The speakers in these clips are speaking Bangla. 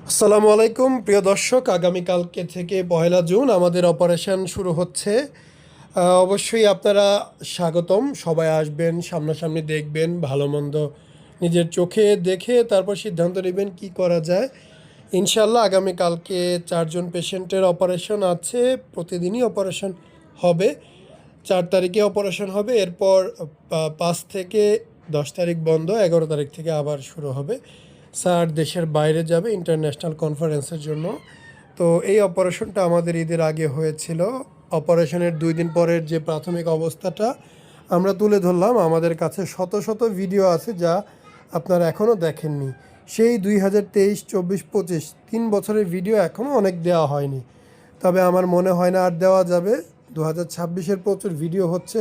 আসসালামু আলাইকুম প্রিয় দর্শক, আগামীকালকে থেকে 1 জুন আমাদের অপারেশন শুরু হচ্ছে। অবশ্যই আপনারা স্বাগতম, সবাই আসবেন, সামনাসামনি দেখবেন, ভালো মন্দ নিজের চোখে দেখে তারপর সিদ্ধান্ত নেবেন কি করা যায়। ইনশাল্লাহ আগামীকালকে 4 জন পেশেন্টের অপারেশন আছে, প্রতিদিনই অপারেশন হবে। 4 তারিখে অপারেশন হবে, এরপর 5 থেকে 10 তারিখ বন্ধ, 11 তারিখ থেকে আবার শুরু হবে। স্যার দেশের বাইরে যাবে ইন্টারন্যাশনাল কনফারেন্সের জন্য। তো এই অপারেশনটা আমাদের ঈদের আগে হয়েছিল। অপারেশনের 2 দিন পরের যে প্রাথমিক অবস্থাটা আমরা তুলে ধরলাম। আমাদের কাছে শত শত ভিডিও আছে যা আপনারা এখনও দেখেননি। সেই 2023, 24, 25 3 বছরের ভিডিও এখনও অনেক দেওয়া হয়নি, তবে আমার মনে হয় না আর দেওয়া যাবে। 2026-এর প্রচুর ভিডিও হচ্ছে,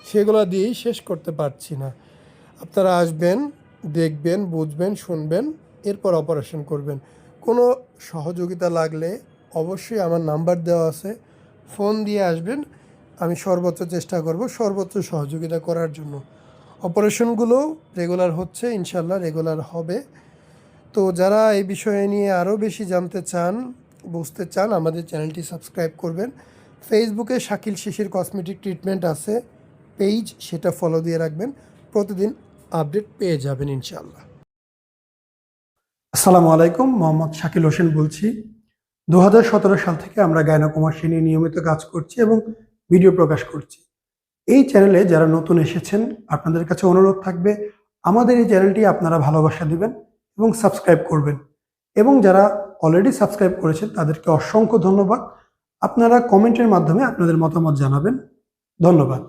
সেগুলো দিয়েই শেষ করতে পারছি না। আপনারা আসবেন, দেখবেন, বুঝবেন, শুনবেন, এরপর অপারেশন করবেন। কোনো সহযোগিতা লাগলে অবশ্যই আমার নাম্বার দেওয়া আছে, ফোন দিয়ে আসবেন। আমি সর্বোচ্চ চেষ্টা করব সর্বোচ্চ সহযোগিতা করার জন্য। অপারেশনগুলো রেগুলার হচ্ছে, ইনশাল্লাহ রেগুলার হবে। তো যারা এই বিষয়ে নিয়ে আরও বেশি জানতে চান, বুঝতে চান, আমাদের চ্যানেলটি সাবস্ক্রাইব করবেন। ফেসবুকে শাকিল শিশির কসমেটিক ট্রিটমেন্ট আছে পেজ, সেটা ফলো দিয়ে রাখবেন, প্রতিদিন আপডেট পেয়ে যাবেন ইনশাল্লাহ। আসসালামু আলাইকুম, মোহাম্মদ শাকিল হোসেন বলছি। 2017 সাল থেকে আমরা গাইনোকমার্সি নিয়ে নিয়মিত কাজ করছি এবং ভিডিও প্রকাশ করছি। এই চ্যানেলে যারা নতুন এসেছেন, আপনাদের কাছে অনুরোধ থাকবে আমাদের এই চ্যানেলটি আপনারা ভালোবাসা দিবেন এবং সাবস্ক্রাইব করবেন। এবং যারা অলরেডি সাবস্ক্রাইব করেছেন তাদেরকে অসংখ্য ধন্যবাদ। আপনারা কমেন্টের মাধ্যমে আপনাদের মতামত জানাবেন। ধন্যবাদ।